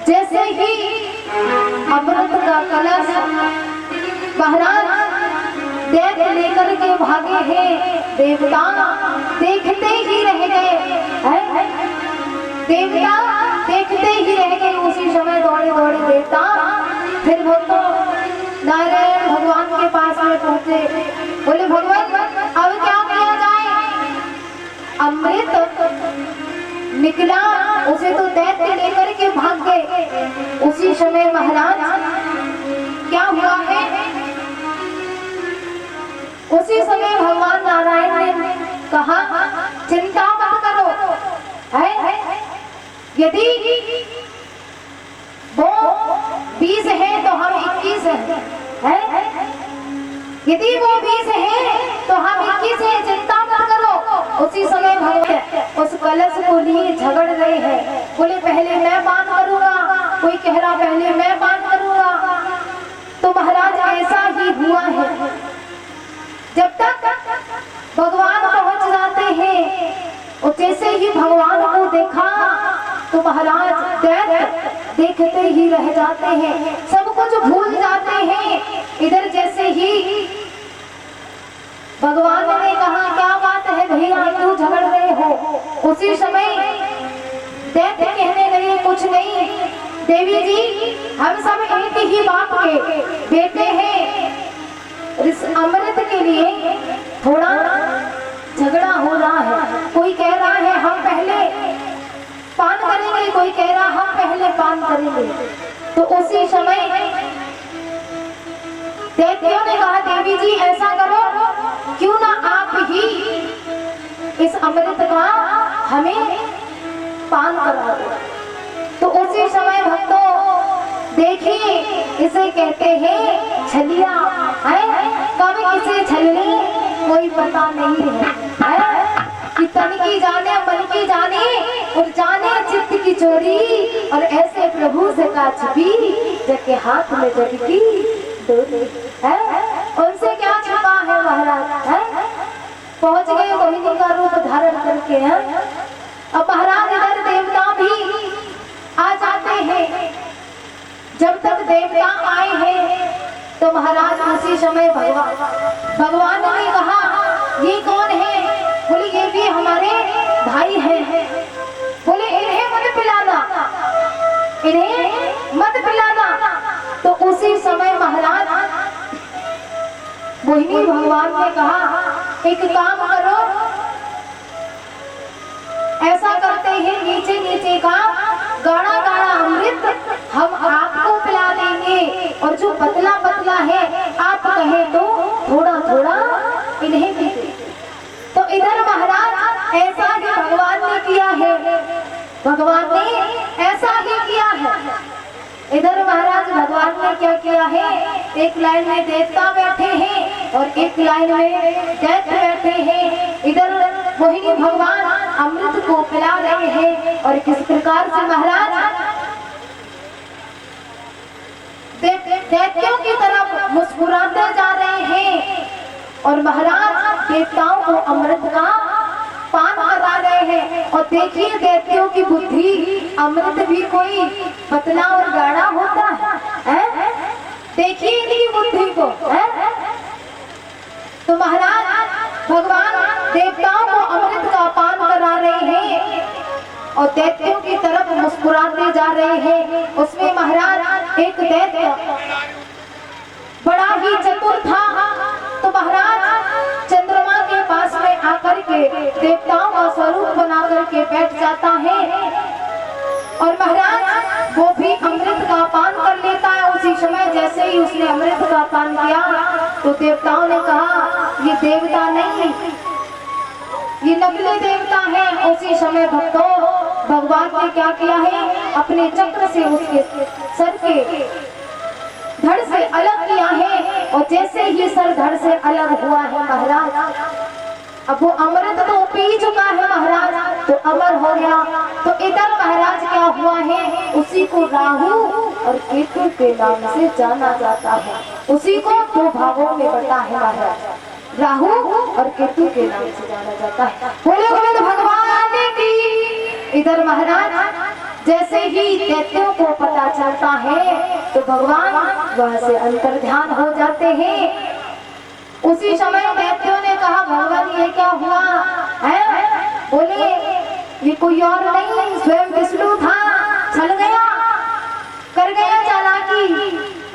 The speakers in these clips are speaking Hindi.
जैसे ही अमृत का कलश महाराज दैत्य लेकर के भागे हैं, देवता देखते ही रह गए, देवता देखते ही रह गए। उसी समय दौड़े दौड़े देवता फिर वो तो नारायण भगवान के पास में पहुंचे। बोले भगवान अब क्या किया जाए? अमृत निकला, उसे तो दैत्य लेकर के भाग गए। उसी समय महाराज क्या हुआ है? उसी समय भगवान नारायण ने कहा चिंता मत करो, यदि वो 20 है तो हम 21 है, यदि वो 20 है तो हम 21 है, चिंता मत करो। उसी समय भगवान उस कलश को लिए झगड़ रहे हैं। बोले पहले मैं पान करूंगा, कोई कह रहा पहले मैं पान करूंगा। तो महाराज ऐसा ही हुआ है। जब तक भगवान पहुंच जाते हैं और जैसे ही भगवान को देखा तो महाराज दैत्य देखते ही रह जाते हैं, सब कुछ भूल जाते हैं। इधर जैसे ही भगवान ने कहा क्या बात है भैया क्यों झगड़ रहे हो? उसी समय दैत्य कहने लगे कुछ नहीं देवी जी, हम सब एक ही बाप के बेटे हैं। इस अमृत के लिए थोड़ा झगड़ा हो रहा है। कोई कह रहा है हम पहले पान करेंगे, कोई कह रहा हम पहले पान करेंगे। तो उसी समय दैत्यों ने कहा देवी जी ऐसा करो, क्यों ना आप ही इस अमृत का हमें पान करा दो। तो उसी समय भक्तों देखिए इसे कहते हैं छलिया, कब किसे छलने कोई पता नहीं है, कि तन की जाने मन की जाने और जाने चित्त की चोरी। और ऐसे प्रभु से का छिपी जबकि हाथ में जग की डोरी है, उनसे क्या छिपा है महाराज है? पहुंच गए मोहिनी का रूप धारण करके हैं। अब महाराज इधर देवता भी आ जाते हैं। जब तक देवता आए हैं तो महाराज उसी समय भगवान ने कहा ये कौन है? बोले ये भी हमारे भाई हैं। बोले इन्हें मत पिलाना, इन्हें मत पिलाना। तो उसी समय महाराज मोहिनी भगवान ने कहा एक काम करो, ऐसा करते हैं नीचे नीचे का गाढ़ा गाढ़ा अमृत हम आपको पिला देंगे, और जो पतला पतला है आप कहे तो थोड़ा थोड़ा इन्हें भी दे। तो इधर महाराज ऐसा ही भगवान ने किया है, भगवान ने ऐसा ही किया है। इधर महाराज भगवान ने क्या किया है? एक लाइन में देवता बैठे हैं और एक लाइन में दैत्य बैठे हैं। इधर मोहिनी भगवान अमृत को पिला रहे हैं और किस प्रकार से महाराज दैत्यों की तरफ मुस्कुराते जा रहे हैं और महाराज देवताओं को अमृत का पान करा रहे हैं। और देखिए दैत्यों की बुद्धि, अमृत भी कोई पतला और गाढ़ा होता है? देखिए इनकी बुद्धि को है? तो महाराज भगवान देवताओं को अमृत का पान करा रहे हैं और दैत्यों की तरफ मुस्कुराते जा रहे हैं। उसमें महाराज एक दैत्य बड़ा ही चतुर था। तो महाराज चंद्रमा के पास में आकर के देवताओं का स्वरूप बना करके बैठ जाता है और महाराज वो भी अमृत का पान कर लेता है। उसी समय जैसे ही उसने अमृत का पान किया तो देवताओं ने कहा ये देवता नहीं, ये नकली देवता है। उसी समय भक्तों भगवान ने क्या किया है? अपने चक्र से उसके सर के धड़ से अलग किया है और जैसे ही सर धड़ से अलग हुआ है महाराज, अब वो अमृत तो पी चुका है महाराज, तो अमर हो गया। तो इधर महाराज क्या हुआ है? उसी को राहु और केतु के नाम से जाना जाता है। उसी को दो भागों में बटा है महाराज, राहु और केतु के नाम से जाना जाता है। बोले भगवान की। इधर महाराज जैसे ही दैत्यों को पता चलता है तो भगवान वह से अंतर्ध्यान हो जाते हैं। उसी समय दैत्यों ने कहा भगवान ये क्या हुआ है? बोले ये कोई और नहीं स्वयं विष्णु था, छल गया, कर गया चालाकी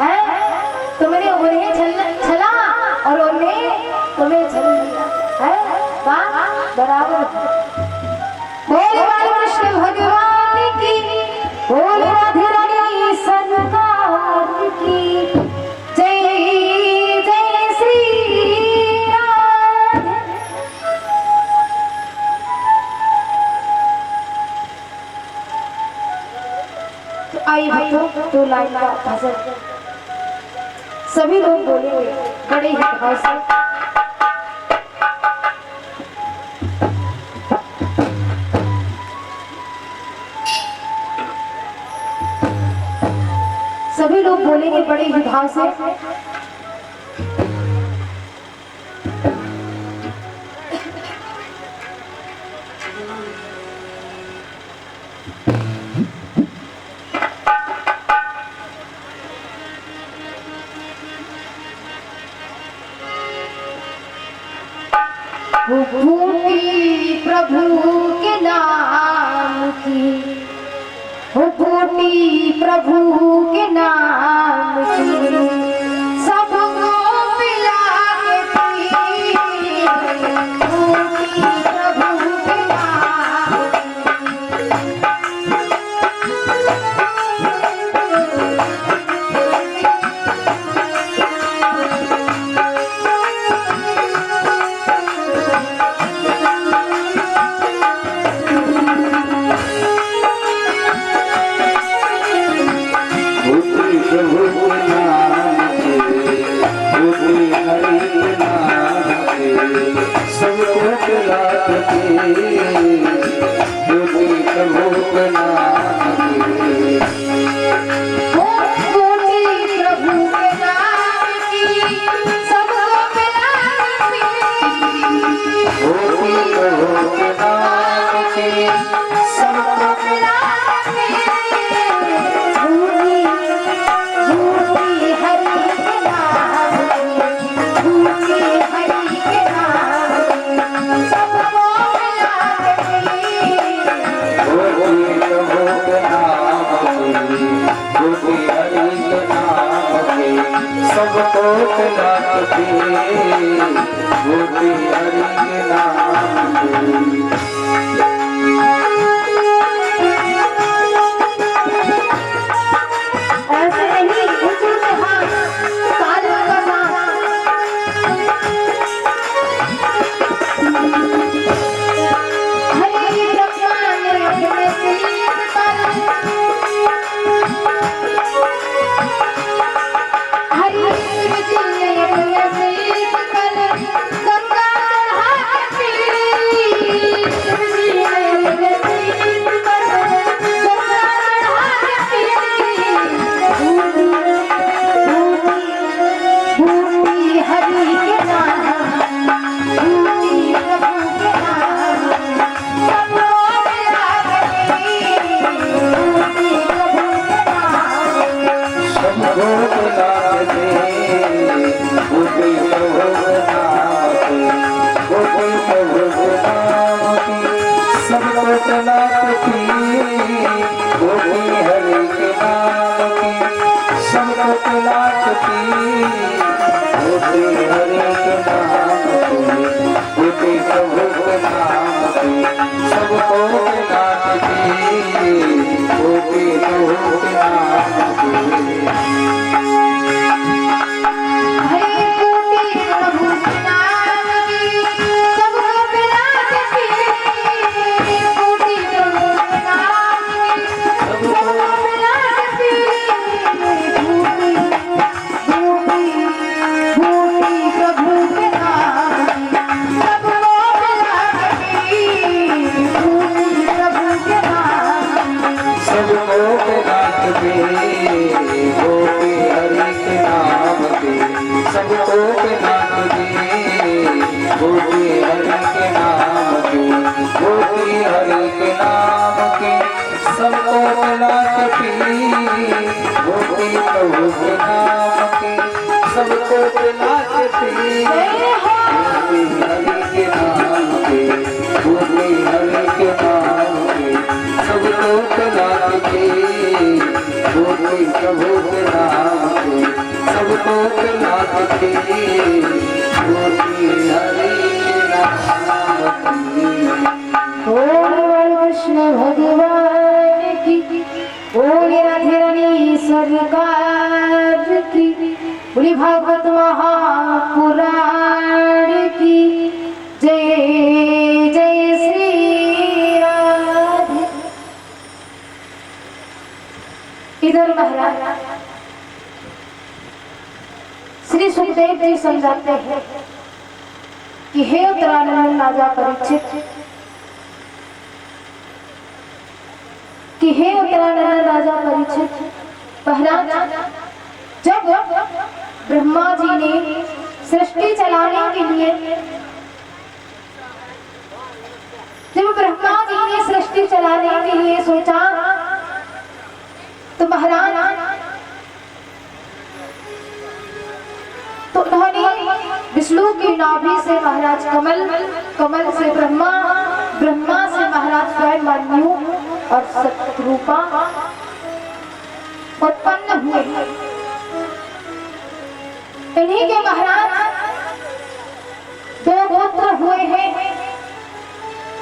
है, तुमने उन्हें छला और उन्हें तुम्हें छल लिया है। बात बराबर बोले कृष्ण भगवान की, बोले राधे रानी सरकार की जय जय श्री राधे। तो आई भक्तों तो लाइन का भजन सभी लोग बोलेंगे बड़े ही भाव से। सभी लोग बोलेंगे बड़े ही भाव से। भूमि प्रभु के नाम की, भूमि प्रभु के नाम की, सबको पिला के पी, भूमि प्रभु के नाम हरि के नाम के सबको प्रभु के नाम के सबको पिलाते हरि के नाम के भूमि हरि के नाम के सबको पिलाते भूमि प्रभु के नाम के सबको पिलाते भूमि हरि के नाम बोल कृष्ण भगवान की, बोल राधे रानी सरकार की, बोली भागवत महापुराण की जय जय श्री राधे। इधर महाराज श्री सुखदेव जी समझाते हैं कि हे उत्तरानंद राजा परीक्षित, कि हे उत्तरानंद राजा परीक्षित, महाराज जब ब्रह्मा जी ने सृष्टि चलाने के लिए, जब ब्रह्मा जी ने सृष्टि चलाने के लिए सोचा तो महाराज तो उन्होंने विष्णु की नाभि से महाराज कमल, कमल से ब्रह्मा, ब्रह्मा से महाराज स्वयं मनु और सतरूपा उत्पन्न हुए। इन्हीं के महाराज दो पुत्र हुए हैं,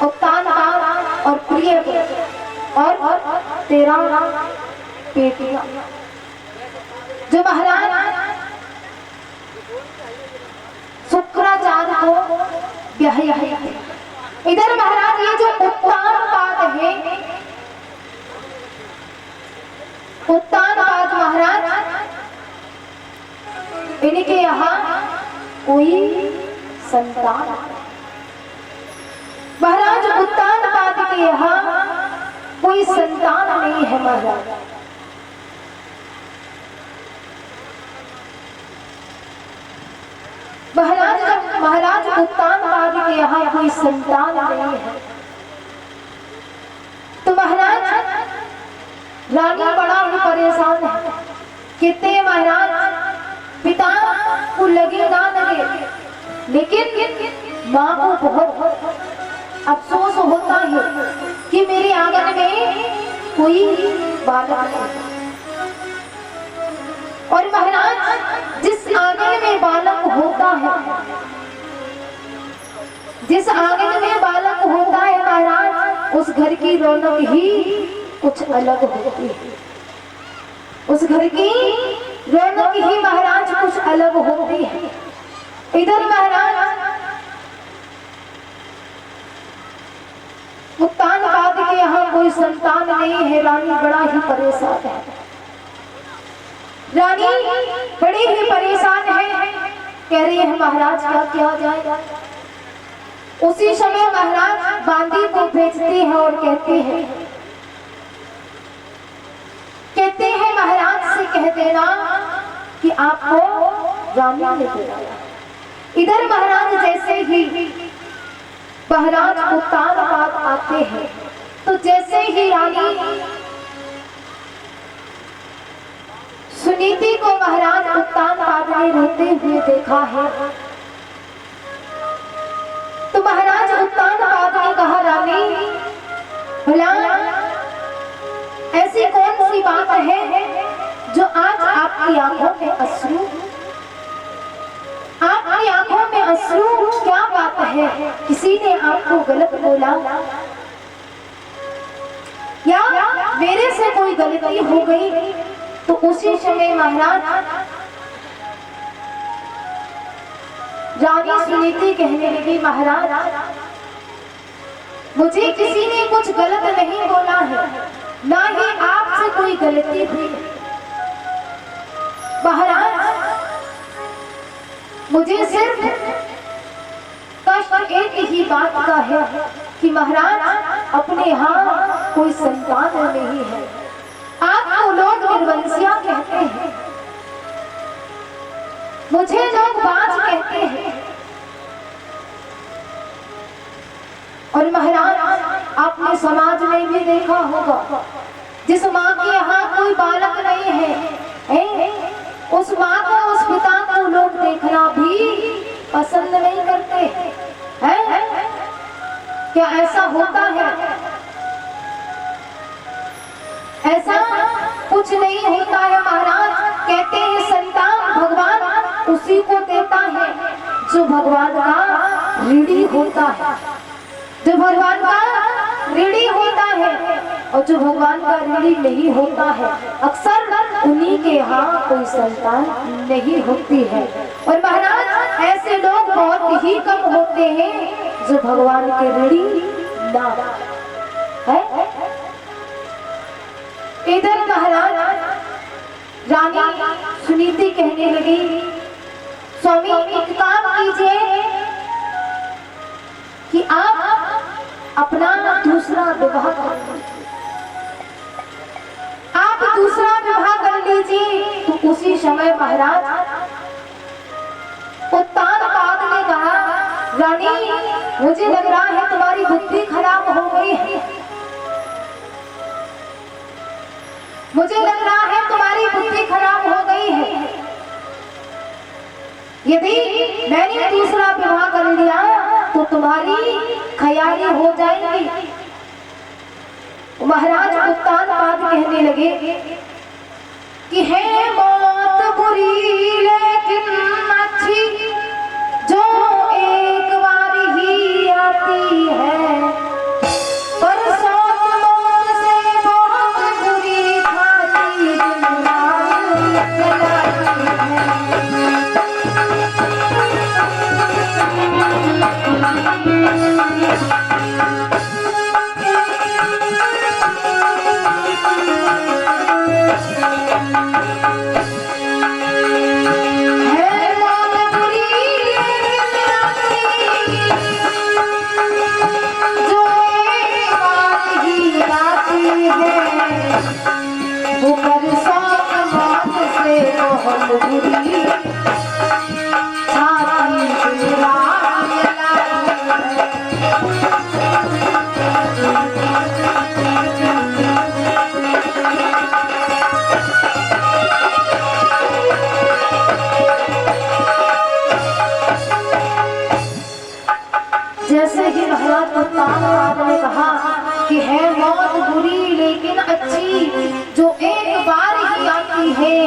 उत्तानपाद और प्रिय और 13 बेटियां जो महाराज शुक्राचार्य को ब्याही है। इधर महाराज ये जो उत्तानपाद है, उत्तानपाद महाराज इनके यहाँ कोई संतान, महाराज उत्तानपाद के यहाँ कोई संतान नहीं है महाराज। महाराज उत्तानपाद के यहाँ कोई संतान नहीं है तो महाराज रानी बड़ा ही परेशान है। कहते महाराज पिता को लगे ना लगे, लेकिन माँ को बहुत अफसोस होता है कि मेरे आंगन में कोई बालक नहीं। और महाराज जिस आंगन में बालक होता है, जिस आंगन में बालक होता है महाराज, उस घर की रौनक ही कुछ अलग होती है। उस घर की रौनक ही महाराज कुछ अलग होती है। इधर महाराज उत्तानपाद के यहाँ कोई संतान नहीं है। रानी बड़ा ही परेशान है, रानी बड़ी ही परेशान है, कह रही है महाराज क्या किया जाए। उसी समय महाराज बांदी को भेजते हैं और कहते हैं महाराज से कह देना कि आपको रानी ने बुलाया। इधर महाराज जैसे ही महाराज उत्तानपाद आते हैं तो जैसे ही रानी सुनीति को महाराज उत्तानपाद ने रोते हुए देखा है तो महाराज उत्तानपाद ने कहा रानी भला ऐसी कौन सी बात है जो आज आपकी आंखों में अश्रु, आपकी आंखों में अश्रु क्या बात है? किसी ने आपको गलत बोला या मेरे से कोई गलती हो गई? तो उसी समय महाराज रानी सुनीति कहने लगी महाराज मुझे किसी ने कुछ गलत नहीं बोला है, ना ही आपसे कोई गलती हुई है। महाराज मुझे सिर्फ कष्ट एक ही बात का है कि महाराज अपने यहाँ कोई संतान नहीं है। आपको लोग निर्वंशिया कहते हैं, मुझे लोग बाज कहते हैं। और महाराज आपने समाज में भी देखा होगा जिस माँ के यहाँ कोई बालक नहीं है, पसंद नहीं करते हैं? क्या ऐसा होता है? ऐसा कुछ नहीं होता है महाराज। कहते हैं संतान भगवान उसी को देता है जो भगवान का ऋणी होता है, जो भगवान का ऋणी होता है। और जो भगवान का ऋणी नहीं होता है अक्सर उन्हीं के यहाँ कोई संतान नहीं होती है। और महाराज ऐसे लोग बहुत ही कम होते हैं जो भगवान के ऋणी ना है। इधर महाराज रानी सुनीति कहने लगी, स्वामी एक काम कीजिए कि आप अपना दूसरा विवाह कर लीजिए, आप दूसरा विवाह कर लीजिए। तो उसी समय महाराज उत्तानपाद ने कहा, रानी मुझे लग रहा है तुम्हारी बुद्धि खराब हो गई है, मुझे लग रहा है तुम्हारी बुद्धि खराब हो गई है। यदि मैंने दूसरा विवाह कर लिया तो तुम्हारी खयाली हो जाएगी। महाराज उत्तानपाद कहने लगे कि है मौत बुरी लेकिन अच्छी, जो एक बार ही आती है, पर सौत मौत से बहुत बुरी खाती जैसे ही महाराज उत्तानपाद ने कहा कि है मौत बुरी लेकिन अच्छी, जो एक बार ही आती है,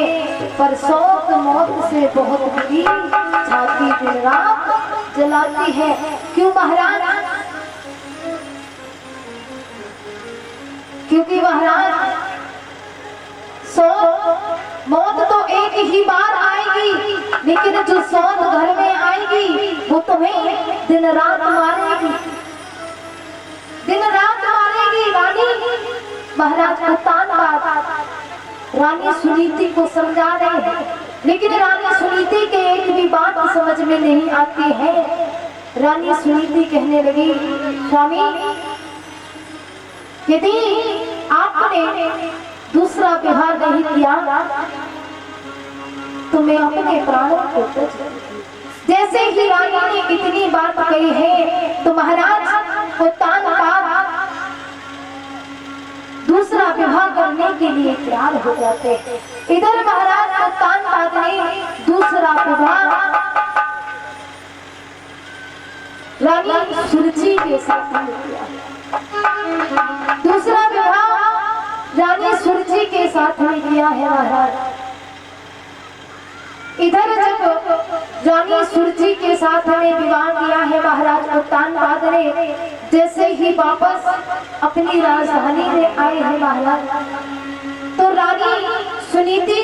पर सौत मौत से बहुत बुरी, छाती दिन रात जलाती है। क्यों महाराज? क्योंकि महाराज सौत मौत तो एक ही बार आएगी, लेकिन जो सौत घर में आएगी वो तुम्हें दिन रात मारेगी, दिन रात मारेगी। रानी महाराज उत्तानपाद रानी सुनीति को समझा रहे हैं, लेकिन रानी सुनीति के एक भी बात समझ में नहीं आती है। रानी सुनीति कहने लगी, स्वामी यदि आपने दूसरा विवाह नहीं किया तो मैं अपने प्राणों को त्याग दूंगी। जैसे ही रानी ने इतनी बात कही है तो महाराज उत्तानपाद दूसरा विवाह करने के लिए तैयार हो जाते हैं। इधर महाराज उत्तानपाद ने दूसरा विवाह रानी सुरुचि के साथ किया। दूसरा विवाह रानी सुरुचि के साथ में किया है महाराज। इधर जब रानी सुरुचि के साथ में विवाह किया है महाराज उत्तानपाद ने, जैसे ही वापस अपनी राजधानी में आए हैं महाराज, तो रानी सुनीति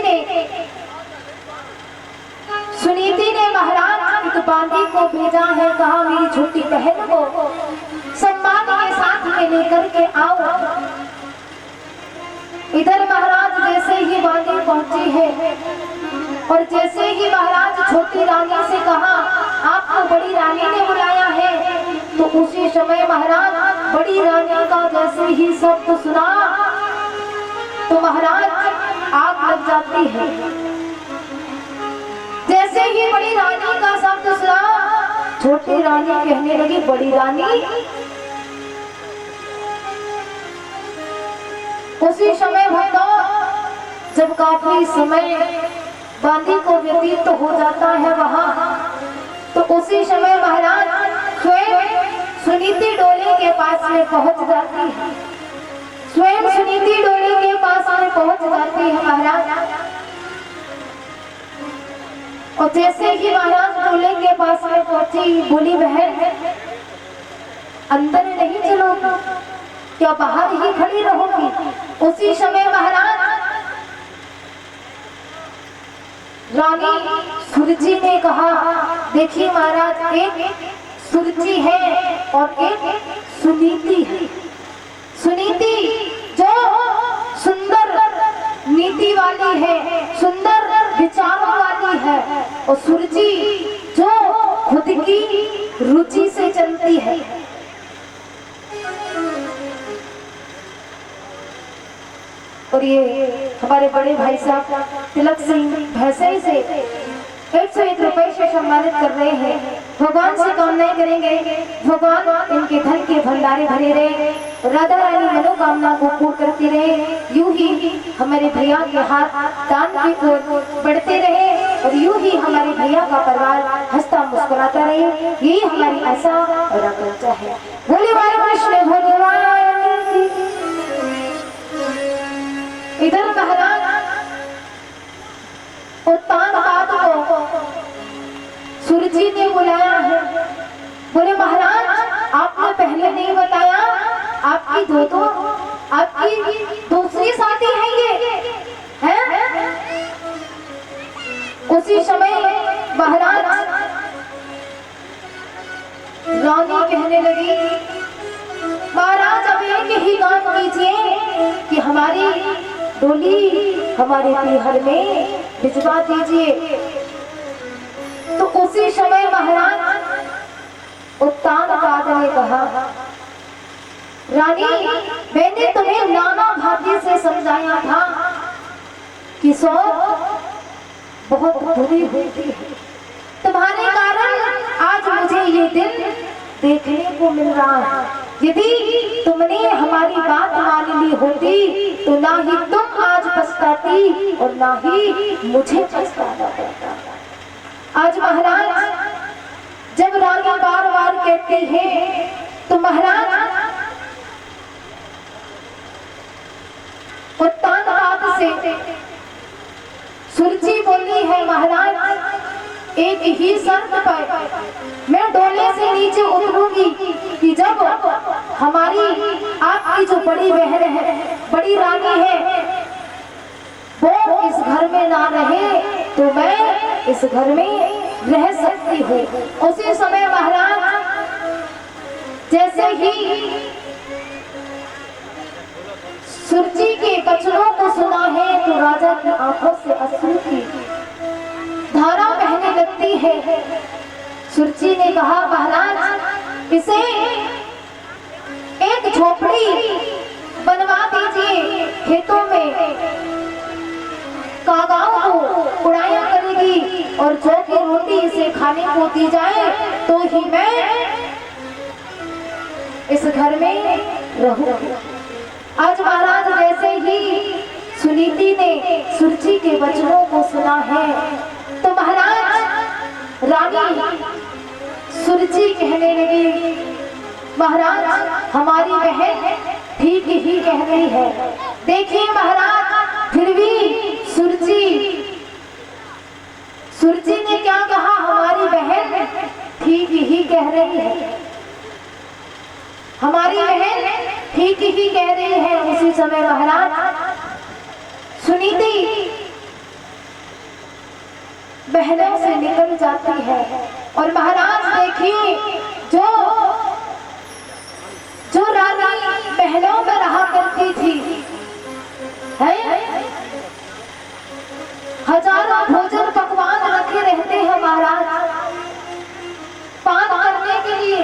ने महाराज एक बांदी को भेजा है, कहा मेरी छोटी बहन को सम्मान के साथ में लेकर के आओ। इधर महाराज जैसे ही बांदी पहुंची है और जैसे ही महाराज छोटी रानी से कहा आपको बड़ी रानी ने बुलाया है, तो उसी समय महाराज बड़ी रानी का जैसे ही शब्द सुना तो महाराज आग लग जाती है। जैसे ही बड़ी रानी का शब्द सुना छोटी रानी कहने लगी, बड़ी रानी। उसी समय भक्तों जब काफी समय बांदी को व्यतीत हो जाता है वहां, तो उसी समय महाराज स्वयं सुनीति डोली के पास में पहुंच जाती है, स्वयं सुनीति डोली के पास में पहुंच जाती है महाराज। और जैसे ही महाराज डोले के पास में पहुंची, बोली बहन अंदर नहीं चलोगी क्या, बाहर ही खड़ी रहोगी। उसी समय महाराज रानी सुरजी ने कहा, देखिए महाराज एक सुरजी है और एक सुनीति है। सुनीति जो सुंदर नीति वाली है, सुंदर विचारों वाली है, और सुरजी जो खुद की रुचि से चलती है। और ये हमारे बड़े भाई साहब तिलक सिंह भैंसई से 101 रुपए से सम्मानित कर रहे हैं। भगवान से कामनाएं करेंगे, भगवान इनके धन के भंडारे भरे रहे, राधा रानी मनोकामना को पूर्ण करती रहे। यूं ही हमारे भैया के हाथ दान की ओर बढ़ते रहे और यूं ही हमारे भैया का परिवार हंसता मुस्कुराता रहे। यही हमारी आशा और आकांक्षा है। बोले बाल कृष्ण भगवान की। इधर महाराज उत्तान बात को सुरजी ने बुलाया है। बोले महाराज आपने पहले नहीं बताया, आपकी आपकी दूसरी साथी है ये है। उसी समय महाराज रानी कहने लगी, महाराज अब एक ही काम कीजिए कि हमारी डोली हमारे पीहर में भिजवा दीजिए। तो उसी समय महाराज उत्तानपाद ने कहा, रानी मैंने तुम्हें नाना भांति से समझाया था कि सौ बहुत बुरी होती है, तुम्हारे कारण आज मुझे ये दिन देखने को मिल रहा है। यदि तुमने हमारी बात मान ली होती तो ना ही तुम आज पछताती और ना ही मुझे पछताना पड़ता। आज महाराज जब रानी बार बार कहती है तो महाराज उत्तानपाद से सुरजी बोली है, महाराज एक ही शर्त पर मैं डोले से नीचे उतरूंगी कि जब हमारी आपकी जो बड़ी बहन है, बड़ी रानी है, वो इस घर में ना रहे तो मैं इस घर में रह सकती हूँ। उसी समय महाराज जैसे ही सुरजी के वचनों को सुना है तो राजा की आंखों से अश्रु की धारा बहने लगती है। सुरजी ने कहा, महाराज इसे एक झोपड़ी बनवा दीजिए खेतों में, कागाओं को उड़ाया करेगी और जो की रोटी इसे खाने को दी जाए तो ही मैं इस घर में रहूंगी। आज महाराज जैसे ही सुनीति ने सुरजी के वचनों को सुना है तो महाराज रानी सुरजी कहने लगी, महाराज हमारी बहन ठीक ही कह रही है। देखिए महाराज फिर भी सुरजी ने क्या कहा, हमारी बहन ठीक ही कह रही है, हमारी बहन ठीक ही कह रही है। उसी समय महाराज सुनीति बहनों से निकल जाती है और महाराज देखिए जो रानी बहनों में रहा करती थी है, हजारों भोजन पकवान रखे रहते हैं महाराज पान करने के लिए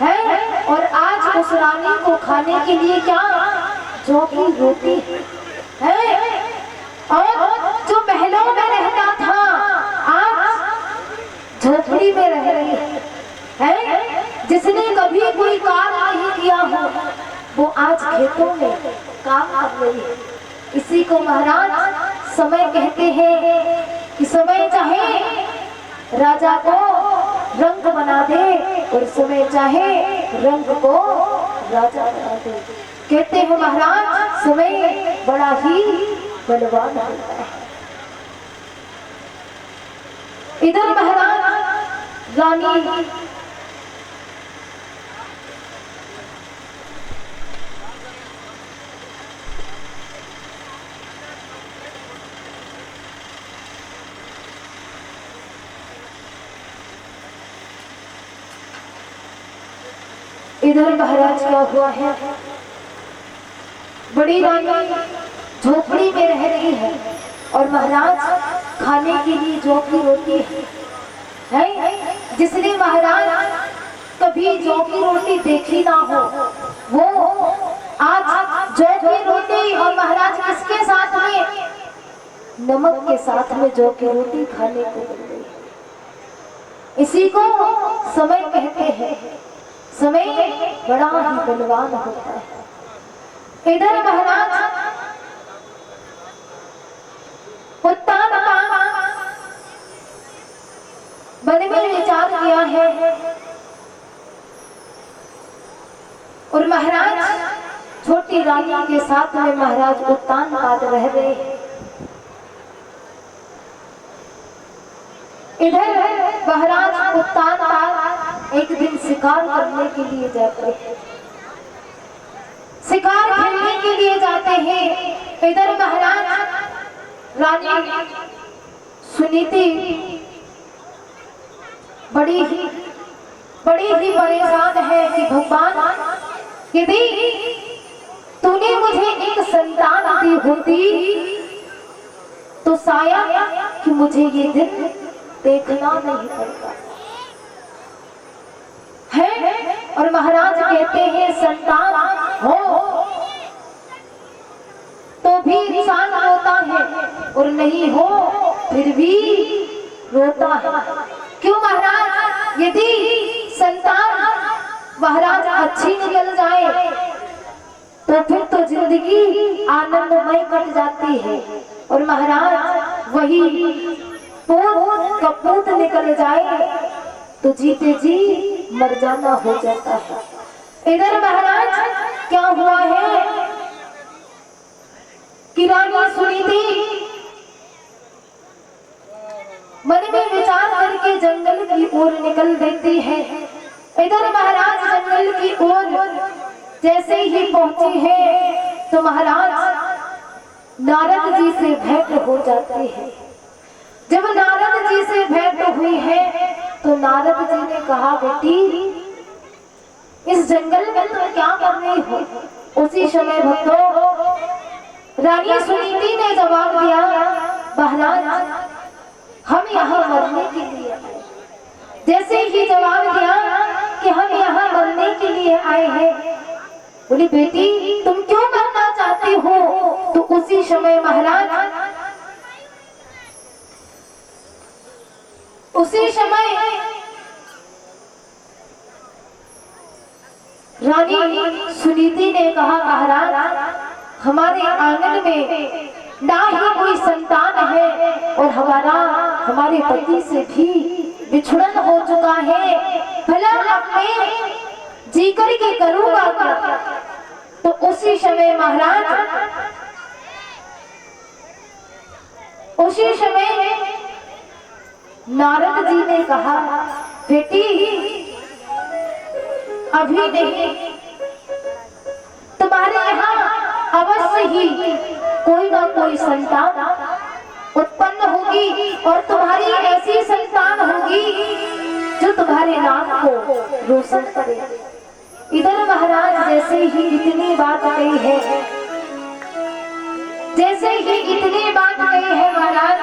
है, और आज उस रानी को खाने के लिए क्या जौ की रोटी है। और जो महलों में रहता था आज झोपड़ी में रह रही है। जिसने कभी कोई काम नहीं किया हो वो आज खेतों में काम कर रही है। इसी को महाराज समय कहते हैं कि समय चाहे राजा को रंग बना दे और समय चाहे रंग को राजा बना दे। कहते हैं महाराज समय बड़ा ही बलवान होता है। इधर महाराज रानी इधर महाराज क्या हुआ है, बड़ी रानी झोपड़ी में रह रही है और महाराज खाने के लिए जौ की रोटी है। जिसने महाराज कभी जौ की रोटी देखी ना हो वो आज जौ की रोटी और महाराज किसके साथ में, नमक के साथ में जौ की रोटी खाने को मिल गई। इसी को समय कहते हैं। समय बड़ा ही बलवान होता है। इधर महाराज उत्तान का मन में विचार किया है और महाराज छोटी रानी के साथ में महाराज उत्तान पाद रह रहे हैं। इधर महाराज उत्तान पाद एक दिन शिकार करने के लिए जाते हैं, शिकार खेलने के लिए जाते हैं। इधर महाराज रानी सुनीति बड़ी ही परेशान है कि भगवान यदि तूने मुझे एक संतान दी होती तो शायद कि मुझे ये दिन देखना नहीं पड़ता है। और महाराज कहते हैं संतान हो तो भी इंसान रोता है और नहीं हो फिर भी रोता है। क्यों महाराज, यदि संतान महाराज अच्छी निकल जाए तो फिर तो जिंदगी आनंदमय कट जाती है और महाराज वही पूत कपूत निकल जाए तो जीते जी मर जाना हो जाता है। इधर महाराज क्या हुआ है कि रानी सुनीति मन में विचार करके जंगल की ओर निकल देती है। इधर महाराज जंगल की ओर जैसे ही पहुंची है तो महाराज नारद जी से भेंट हो जाती है। जब नारद जी से भेंट हुई है तो नारद जी ने कहा बेटी इस जंगल में तुम क्या कर रही हो। उसी समय भक्तों रानी सुनीति ने जवाब दिया महाराज हम यहाँ मरने के लिए आए। जैसे ही जवाब दिया कि हम यहाँ मरने के लिए आए हैं, बोली बेटी तुम क्यों मरना चाहती हो। तो उसी समय महाराज रानी सुनीति ने कहा महाराज हमारे आंगन में ना ही कोई संतान है और हमारे पति से भी बिछड़न हो चुका है। भला अब मैं जी करके करूंगा क्या। तो उसी समय महाराज नारद जी ने कहा बेटी अभी नहीं, तुम्हारे यहाँ अवश्य ही कोई ना कोई संतान उत्पन्न होगी और तुम्हारी ऐसी संतान होगी जो तुम्हारे नाम को रोशन करे। इधर महाराज जैसे ही इतनी बात कही है, जैसे ही इतनी बात कही है महाराज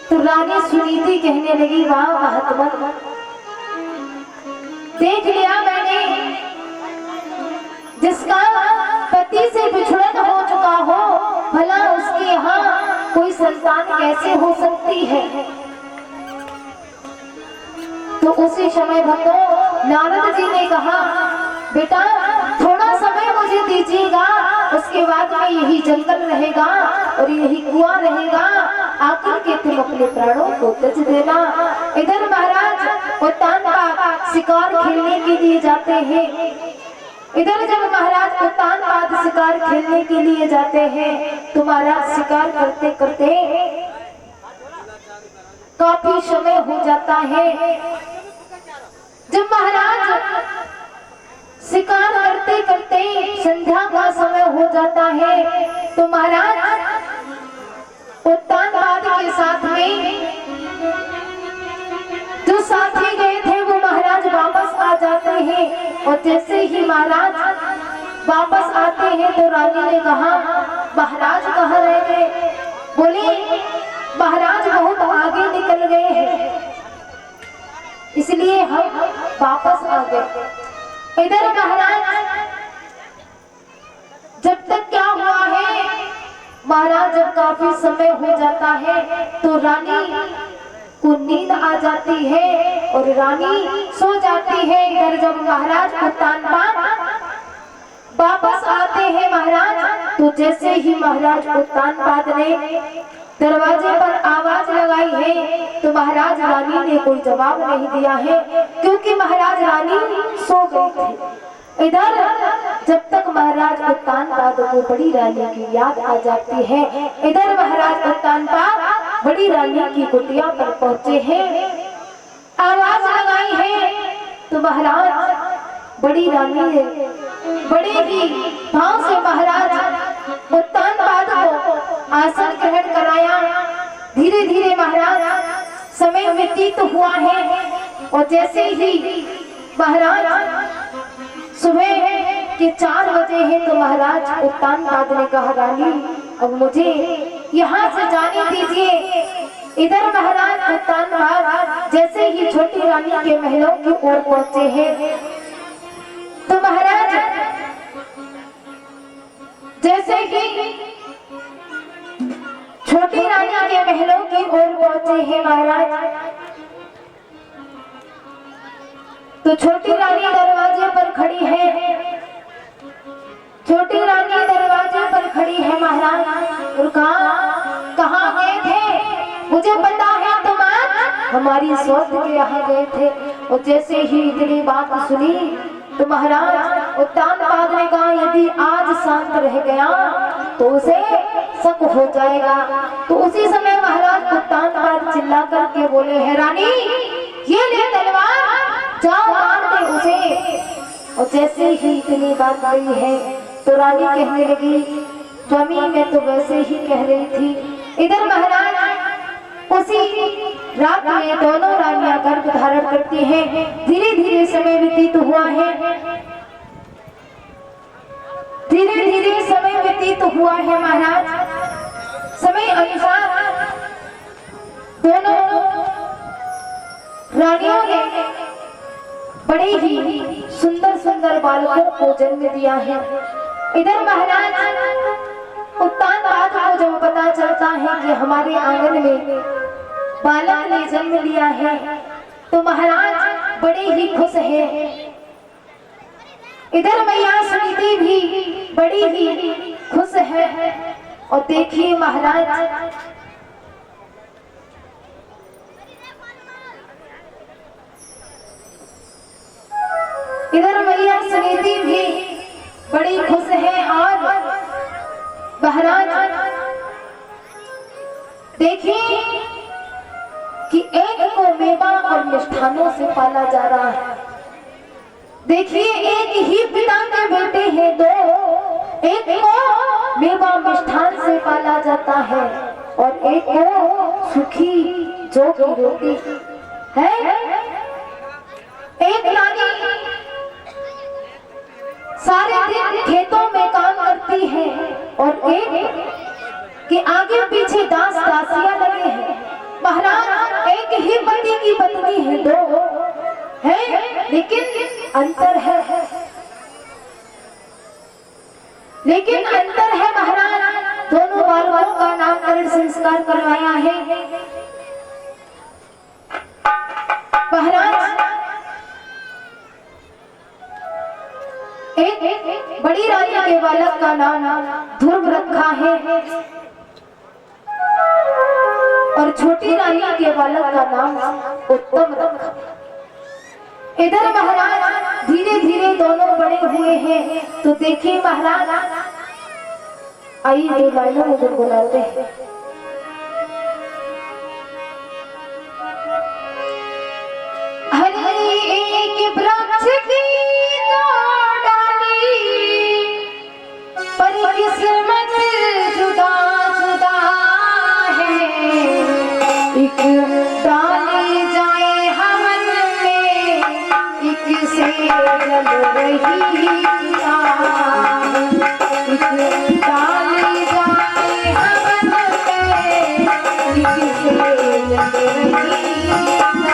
तो रानी सुनीति कहने लगी वाह महात्मा, देख लिया मैंने जिसका पति से बिछड़न हो चुका हो भला उसके यहाँ कोई संतान कैसे हो सकती है। तो उसी समय भक्तों नारद जी ने कहा बेटा थोड़ा समय मुझे दीजिएगा, उसके बाद में यही जंगल रहेगा और यही कुआं रहेगा, आकर के तुम अपने प्राणों को त्यज देना। इधर महाराज उत्तान पाद शिकार खेलने के लिए जाते हैं। इधर जब महाराज उत्तान पाद शिकार खेलने के लिए जाते हैं तो महाराज शिकार करते करते काफी समय हो जाता है। जब महाराज शिकार करते करते संध्या का समय हो जाता है तो महाराज उत्तान पाद के साथ में जो साथी गए थे वो महाराज वापस आ जाते हैं। और जैसे ही महाराज वापस आते हैं तो रानी ने कहा, महाराज कहाँ रह गए? बोले, महाराज बहुत आगे निकल गए हैं, इसलिए हम वापस आ गए। इधर महाराज जब तक क्या हुआ है, महाराज जब काफी समय हो जाता है तो रानी को नींद आ जाती है और रानी सो जाती है। इधर जब महाराज उत्तान पाद वापस आते हैं महाराज, तो जैसे ही महाराज उत्तान पाद ने दरवाजे पर आवाज लगाई है तो महाराज रानी ने कोई जवाब नहीं दिया है, क्योंकि महाराज रानी सो गई थी। इधर जब तक महाराज उत्तान पाद को बड़ी रानी की याद आ जाती है, इधर महाराज उत्तान पाद बड़ी रानी की कुटिया पर पहुंचे हैं। आवाज लगाई है तो महाराज बड़ी रानी ने बड़े ही भाव से महाराज उत्तान पाद को आसन ग्रहण कराया। धीरे धीरे महाराज समय व्यतीत हुआ है और जैसे ही महाराज सुबह के 4 बजे हैं तो महाराज उत्तान पाद ने कहा, रानी अब मुझे यहाँ से जाने दीजिए। इधर महाराज उत्तान पाद जैसे ही छोटी रानी के महलों की ओर पहुंचे हैं तो महाराज जैसे ही छोटी रानी के महलों की ओर पहुंचे हैं महाराज, तो छोटी रानी दरवाजे पर खड़ी है। छोटी रानी दरवाजे पर खड़ी है महाराज, और कहाँ गए थे? मुझे पता है तुम आज हमारी सौत के यहाँ गए थे। और जैसे ही इतनी बात सुनी तो महाराज उत्तान पाद ने कहा, यदि आज शांत रह गया तो उसे शक हो जाएगा। तो उसी समय महाराज उत्तान पाद चिल्ला करके बोले हैं, रानी ये ले तलवार, जाओ मार दे उसे। और जैसे ही इतनी बात आई है तो रानी कहने लगी, स्वामी मैं तो वैसे ही कह रही थी। इधर महाराज उसी रात में दोनों रानियां गर्भ धारण करती हैं। धीरे धीरे समय व्यतीत हुआ है, धीरे धीरे समय व्यतीत हुआ है महाराज। समय अनुसार दोनों रानियों ने बड़े ही सुंदर सुंदर बालकों को जन्म दिया है। इधर महाराज उत्तान पाद को जब पता चलता है कि हमारे आंगन में बालक ने जन्म लिया है तो महाराज बड़े ही खुश हैं। इधर मैया सुनीति भी बड़ी ही खुश है। और देखिए महाराज इधर मैया सुनीति भी बड़ी खुश है। और महाराज देखिए कि एक को मेवा और मिष्ठानों से पाला जा रहा है। देखिए एक ही पिता के बेटे हैं दो, एक को मेवा मिष्ठान से पाला जाता है और एक को सूखी जौ की रोटी है। एक रानी सारे दिन खेतों में काम करती है और एक के आगे पीछे दास दासियां लगे हैं। महाराज एक ही पति की पत्नी है दो है, लेकिन अंतर है, लेकिन अंतर है महाराज। दोनों बालकों का नामकरण संस्कार करवाया है महाराज। एक बड़ी रानी के बालक का नाम ध्रुव रखा है और छोटी रानी के बालक का नाम उत्तम रखा। इधर महाराज धीरे धीरे दोनों बड़े हुए हैं। तो देखिए महाराज आइए दो लाइनों में गुनगुनाते हैं। हरी एक वृक्ष की दो डाली, पर किस्मत जुदा जुदा है। एक डाली जाए हवन में, एक से जल रही आग। एक डाली जाए हवन में, एक से जल रही आग।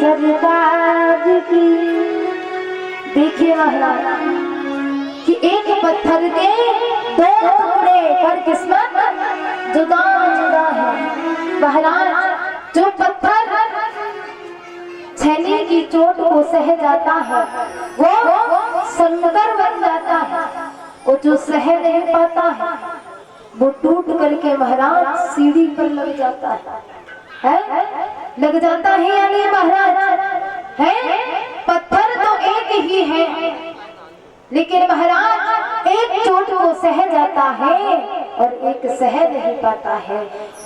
सरकार की। देखिए महाराज कि एक पत्थर के दो टुकड़े पर किस्मत जुदा जुदा है। महाराज जो पत्थर छेनी की चोट को सह जाता है वो संकर बन जाता है, और जो सह नहीं पाता है वो टूट करके महाराज सीढ़ी पर लग जाता है? लग जाता है या नहीं महाराज? है पत्थर तो एक ही है, लेकिन महाराज एक चोट को सह जाता है और एक सह नहीं पाता है।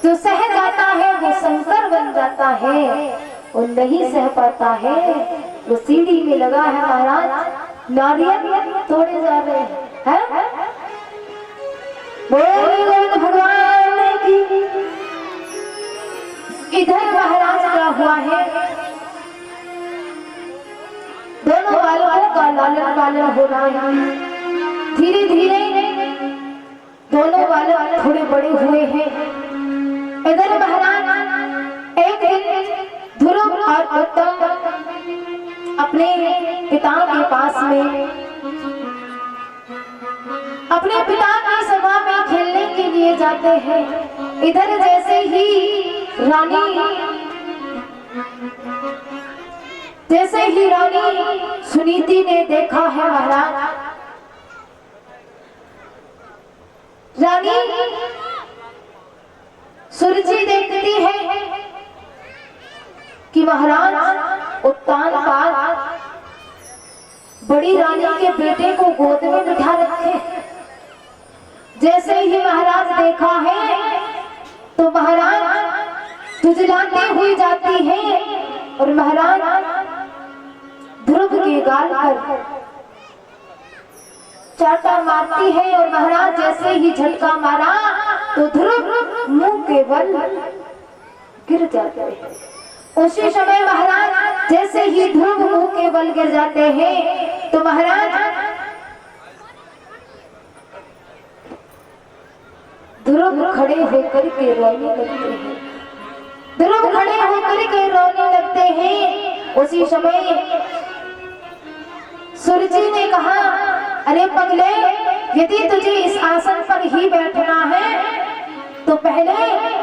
जो सह जाता है वो संकर बन जाता है, और नहीं सह पाता है वो सीढ़ी में लगा है महाराज, नारियल तोड़े जा रहे हैं। बोल भगवान की। इधर महाराज क्या हुआ है, दोनों बालकों का लालन पालन हो रहा है। धीरे धीरे दोनों बालक थोड़े बड़े हुए हैं। इधर महाराज एक दिन ध्रुव और उत्तम अपने पिता के पास में, अपने पिता की सभा में खेलने के लिए जाते हैं। इधर जैसे ही रानी सुनीति ने देखा है महाराज, रानी सुरुचि देखती है कि महाराज उत्तान पाद बड़ी रानी के बेटे को गोद में बिठा रखे। जैसे ही महाराज देखा है तो महाराज तुझलाती हुई जाती है, और महाराज ध्रुव के गाल पर चाटा मारती है, और महाराज जैसे ही झटका मारा तो ध्रुव मुंह के बल गिर जाते हैं। उसी समय महाराज जैसे ही ध्रुव मुंह के बल गिर जाते हैं तो महाराज ध्रुव खड़े होकर के रोने लगते हैं। ध्रुव खड़े होकर के रोने लगते हैं। उसी समय सुरुचि ने कहा, अरे पगले, यदि तुझे इस आसन पर ही बैठना है तो पहले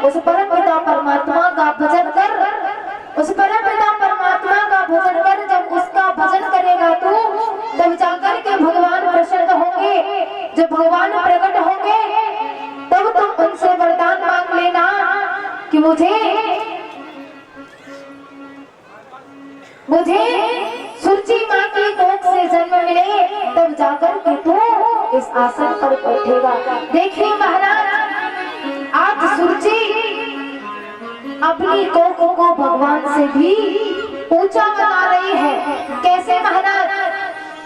उस परमपिता परमात्मा का भजन कर। उस परमपिता परमात्मा का भजन कर। जब उसका भजन करेगा तू, तब जाकर के भगवान प्रसन्न होंगे। जब भगवान प्रकट होंगे तब तुम उनसे वरदान मांग लेना कि मुझे सुरुचि माँ की कोख से जन्म मिले, तब जाकर के तू इस आसन पर बैठेगा। देखिए महाराज, आज सुरुचि अपनी कोख को भगवान से भी ऊंचा बना रही है। कैसे महाराज?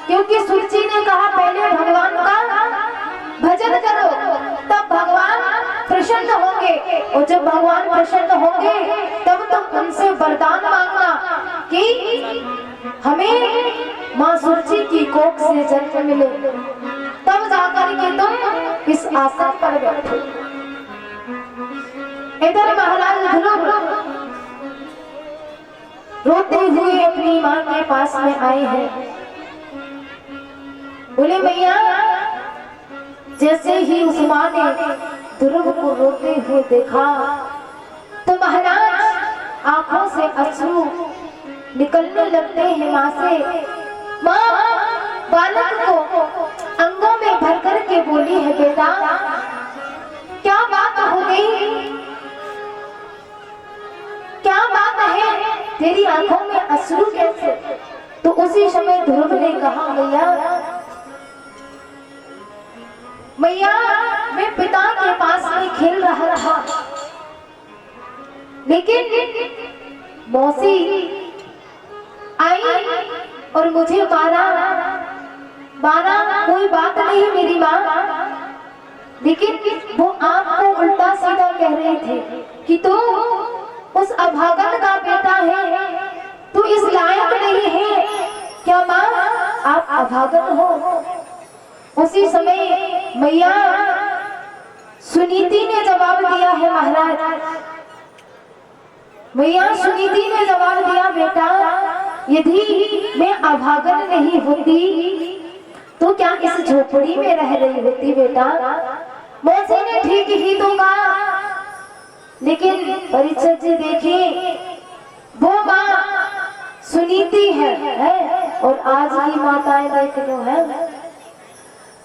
क्योंकि सुरुचि ने कहा पहले भगवान का भजन करो, तब भगवान प्रसन्न होंगे, और जब भगवान प्रसन्न होंगे तब तुम उनसे वरदान मांगना कि हमें माँ सुरुचि की कोख से जन्म मिले, तब जाकर के तुम इस आसन पर बैठो। इधर महाराज ध्रुव रोते हुए अपनी माँ के पास में आए हैं। बोले मैया, जैसे ही उस माँ ने ध्रुव को रोते हुए देखा तो महाराज आंखों से अश्रु निकलने लगते हैं माँ से। माँ बालक को अंगों में भर कर के बोली है, बेटा क्या बात हो गई, क्या बात है, तेरी आंखों में अश्रु कैसे? तो उसी समय ध्रुव ने कहा, मैया मैं पिता के पास में खेल रहा था, लेकिन मौसी आई और मुझे मारा। कोई बात नहीं मेरी माँ, लेकिन वो आपको उल्टा सीधा कह रहे थे कि तू उस अभागन का बेटा है, तू इस लायक नहीं है। क्या माँ आप अभागन हो? उसी समय मैया सुनीति ने जवाब दिया है महाराज। मैया सुनीति ने जवाब दिया, बेटा यदि मैं अभागन नहीं होती तू क्या इस झोपड़ी में रह रही होती बेटा? मौसी ने ठीक ही तो कहा, लेकिन परीक्षक जी देखिए वो माँ सुनीति है और आज की माताएं देख लो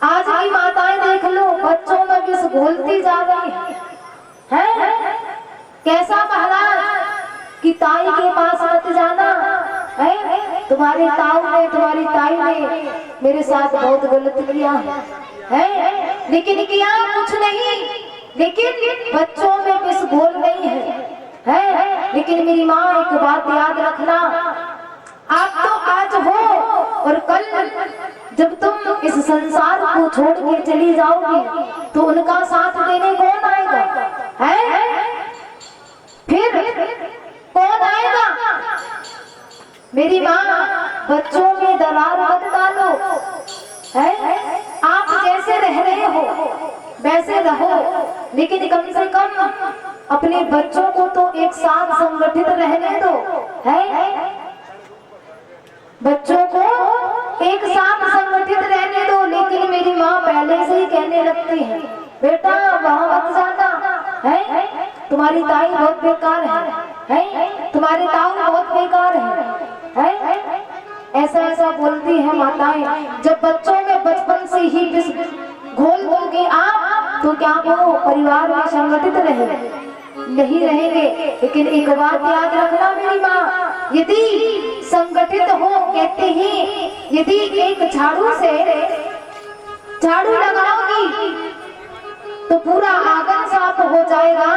आज की माताएं देख लो बच्चों में विष घोलती जा रही है। कैसा महाराज कि ताई के पास मत जाना है, तुम्हारे ताऊ ने तुम्हारी ताई ने मेरे साथ बहुत गलत किया है, लेकिन किया कुछ नहीं, लेकिन बच्चों में विष घोल गई है। लेकिन मेरी माँ एक बात याद रखना, आप तो आज हो और कल जब तुम इस संसार को छोड़ के चली जाओगी तो उनका साथ देने कौन आएगा है? फिर कौन आएगा? मेरी माँ बच्चों में दरार मत डालो है। आप जैसे रह रहे हो वैसे रहो, लेकिन कम से कम अपने बच्चों को तो एक साथ संगठित रहने दो है। बच्चों को एक साथ संगठित रहने दो। लेकिन मेरी माँ पहले से ही कहने लगती है बेटा वहां मत जाना है, तुम्हारी ताई बहुत बेकार है, तुम्हारे ताऊ बहुत बेकार है। ऐसा ऐसा बोलती है माताएं। जब बच्चों में बचपन से ही विष घोल दोगे आप तो क्या वो परिवार में संगठित रहे नहीं रहेंगे। लेकिन एक बात याद रखना मेरी माँ, यदि संगठित हो कहते हैं यदि एक झाड़ू से झाड़ू लगाओगी तो पूरा आंगन साफ हो जाएगा,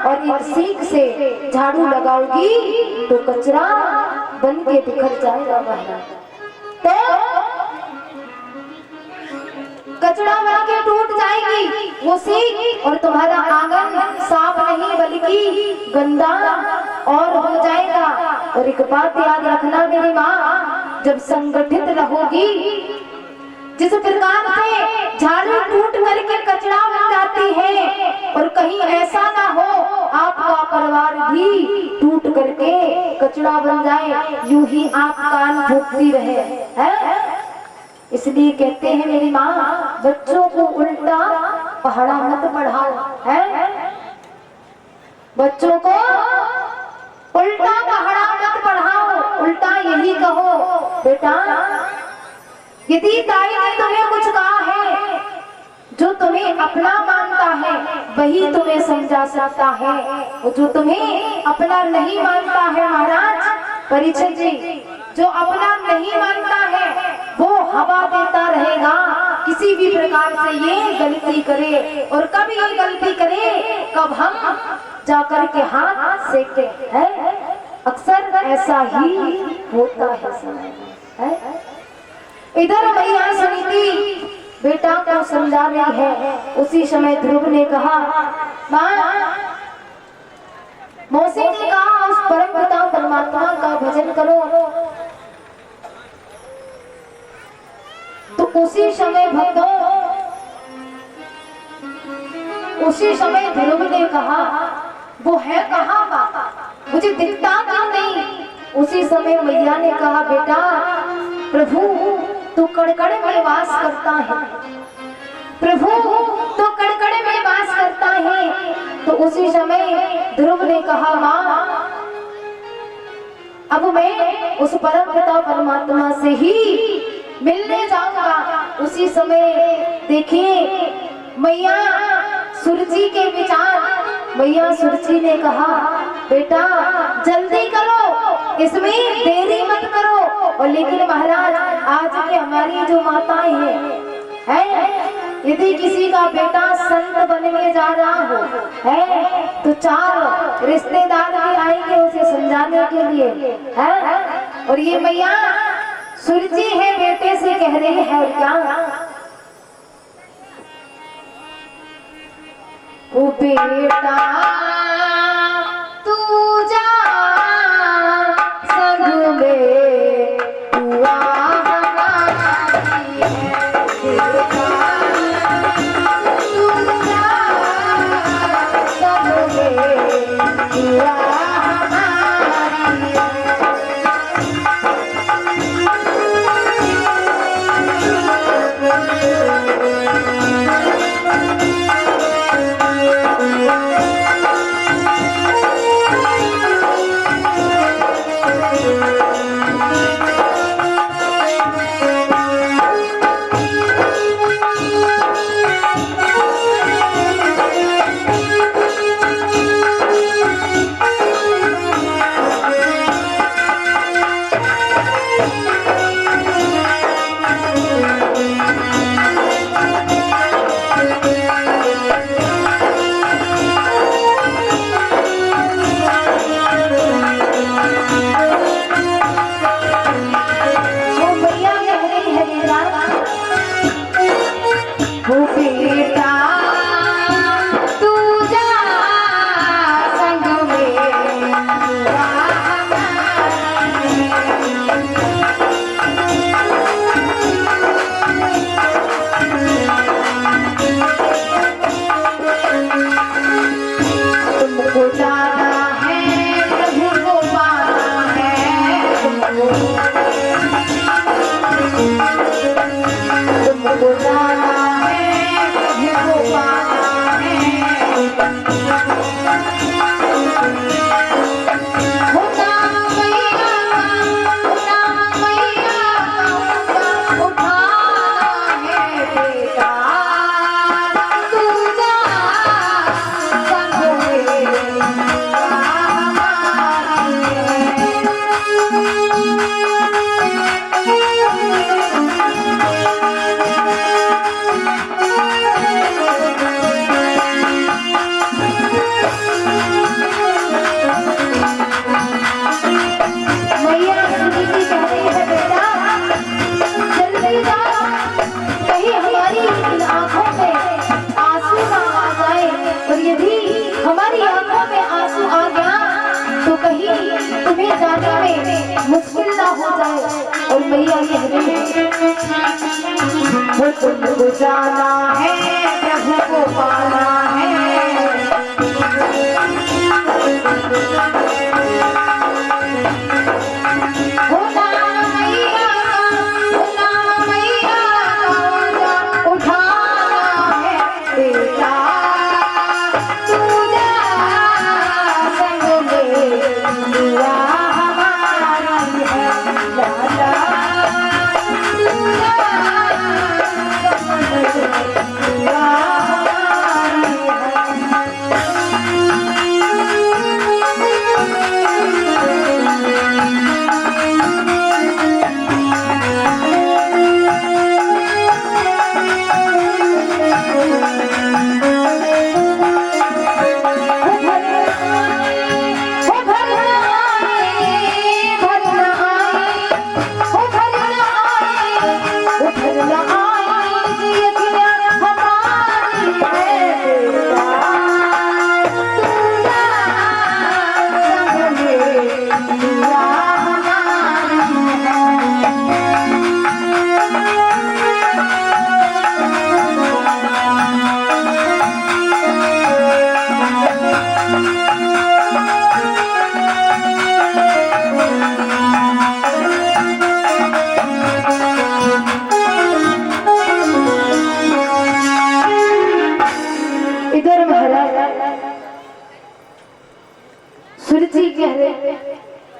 और एक सीख से झाड़ू लगाओगी तो कचरा बन के बिखर जाएगा बाहर। तो कचरा बन के टूट जाएगी वो सीख, और तुम्हारा आंगन साफ नहीं बल्कि गंदा और हो जाएगा। और एक बात याद रखना मेरी माँ, जब संगठित रहोगी, जिस प्रकार से झाड़ू टूट करके कचरा बन जाती है, और कहीं ऐसा ना हो आपका परिवार भी टूट करके कचरा बन जाए, यूं ही आप कान फूंकती रहे है। इसलिए कहते हैं मेरी माँ बच्चों को उल्टा पहाड़ा मत बढ़ाओ है, बच्चों को उल्टा पहाड़ा मत बढ़ाओ। उल्टा यही कहो बेटा यदि ताई ने तुम्हें कुछ कहा है जो तुम्हें अपना मानता है वही तुम्हें समझा सकता है, और जो तुम्हें अपना नहीं मानता है महाराज परीक्षित जी, जो अपना नहीं मानता है वो हवा देता रहेगा किसी भी प्रकार से ये गलती करे, और कब ये गलती करे कब हम जाकर के हाथ सेकते हैं। अक्सर ऐसा ही होता है। इधर मैया सुनीति बेटा को समझा रही है, उसी समय ध्रुव ने कहा माँ, मौसी ने कहा उस परम पिता परमात्मा का भजन करो। तो उसी समय भक्तों, उसी समय ध्रुव ने कहा वो है कहाँ बाबा, मुझे दिखता क्यों नहीं? उसी समय मैया ने कहा बेटा प्रभु तू कड़कड़ में वास करता है, प्रभु तो कड़कड़ में वास करता है। तो उसी समय ध्रुव ने कहा माँ अब मैं उस परम पिता परमात्मा से ही मिलने जाऊंगा। उसी समय देखिए मैया सुरजी के विचार, मैया सुरजी ने कहा बेटा जल्दी करो, इसमें देरी मत करो। और लेकिन महाराज आज की हमारी जो माताएं हैं यदि किसी का बेटा संत बनने जा रहा हो है तो 4 रिश्तेदार भी आएंगे उसे समझाने के लिए है। और ये मैया सुरजी है बेटे से कह रही है क्या ओ बेटा तू जा संग में हुआ हमारी है, तू जा संग में हुआ हमारी है। तो कहीं तुम्हें जाने में मुश्किल ना हो जाए। और मैया कह रही है वो तुमको जाना है, प्रभु को पाना है।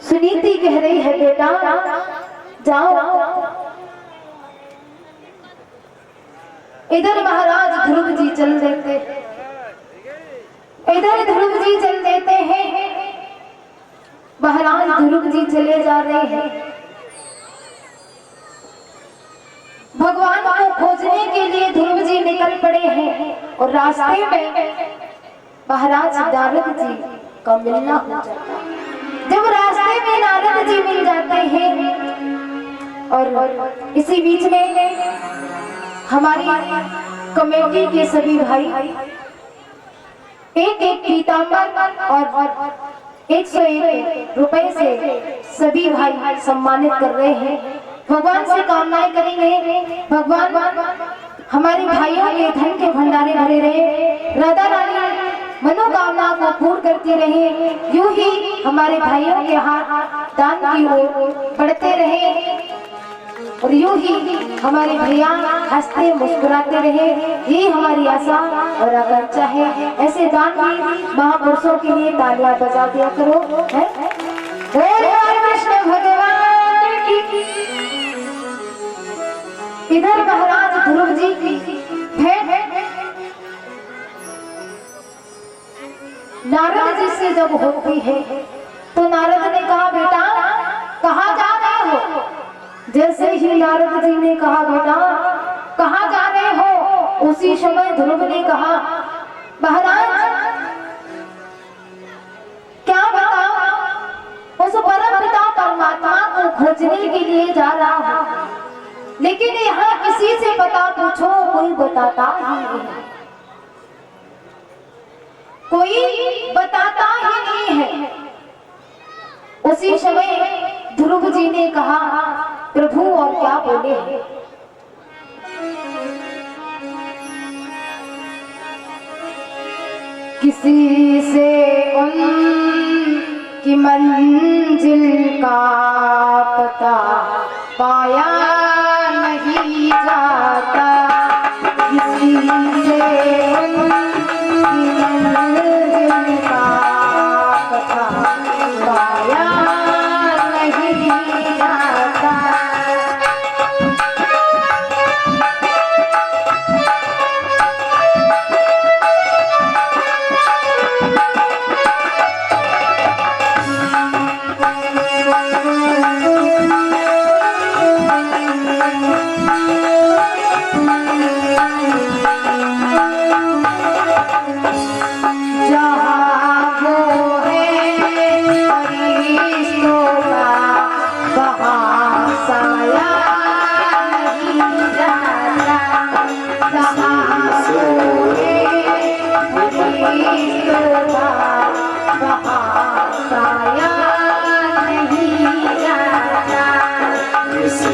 सुनीति कह रही है बेटा जाओ। इधर महाराज ध्रुव जी चल देते, इधर ध्रुव जी चल देते हैं। महाराज ध्रुव जी चले जा रहे हैं, भगवान को खोजने के लिए ध्रुव जी निकल पड़े हैं। और रास्ते में महाराज नारद जी का मिलना हो जाता है। जब रास्ते में नारद जी मिल जाते हैं और इसी बीच में हमारी कमेटी के सभी भाई एक एक पीताम्बर और 101 रुपए से सभी भाई सम्मानित कर रहे हैं। भगवान से कामनाएं करेंगे, भगवान हमारे भाइयों के धन के भंडारे भरे रहे, राधा रानी मनोकामना को पूर्ण करती रहे, यूं ही हमारे भाइयों के हाथ दान की ओर बढ़ते रहे और यूं ही हमारे भैया हंसते मुस्कुराते रहे। ये हमारी आशा और आकांक्षा है। ऐसे दान भी महापुरुषों के लिए तालियां बजा दिया करो। है कृष्ण भगवान की। इधर महाराज ध्रुव जी की नारद जी से जब होती है तो नारद ने कहा बेटा कहाँ जा रहे हो। जैसे ही नारद जी ने कहा बेटा कहाँ जा रहे हो, उसी समय ध्रुव ने कहा महाराज क्या बताऊं, उस परम पिता परमात्मा को खोजने के लिए जा रहा हूं, लेकिन यहाँ किसी से पता पूछो कोई बताता ही नहीं, कोई बताता ही नहीं है। उसी समय ध्रुव जी ने कहा प्रभु और क्या बोले। किसी से उनकी मंजिल का पता पाया नहीं जाता, किसी से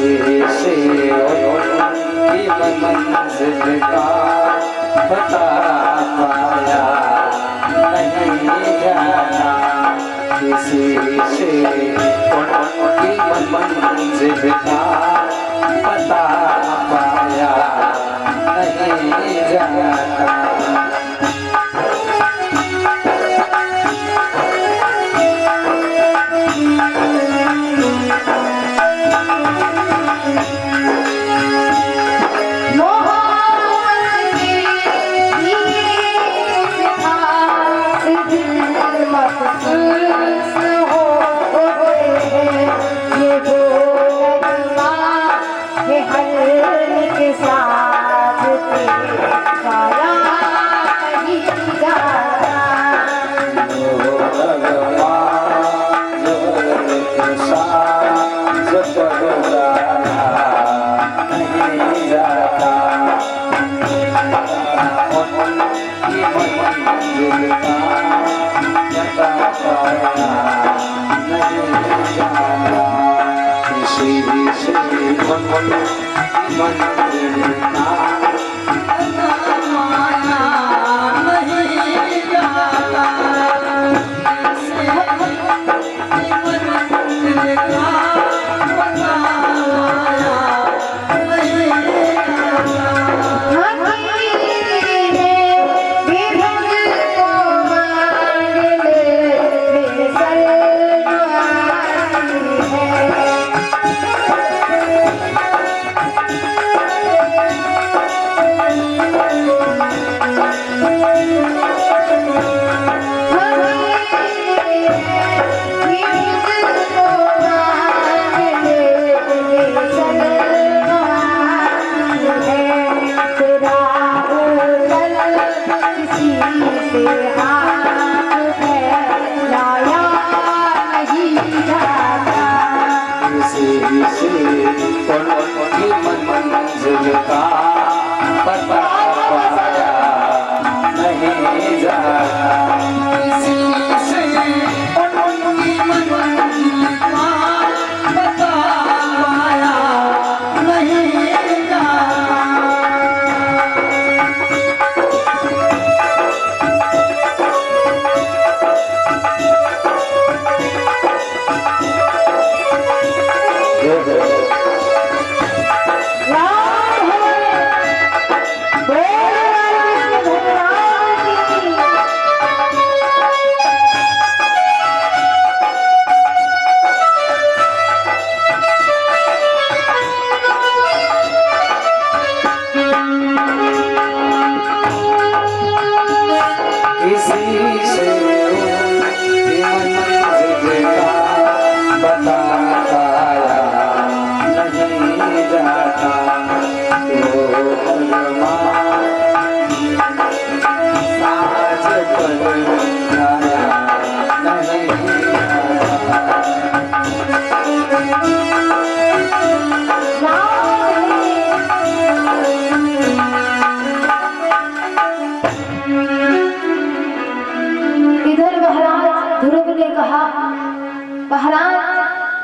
से उनकी मंजिल का पता पाया नहीं जाना, किसी से उनकी मंजिल का पता पाया नहीं जाना।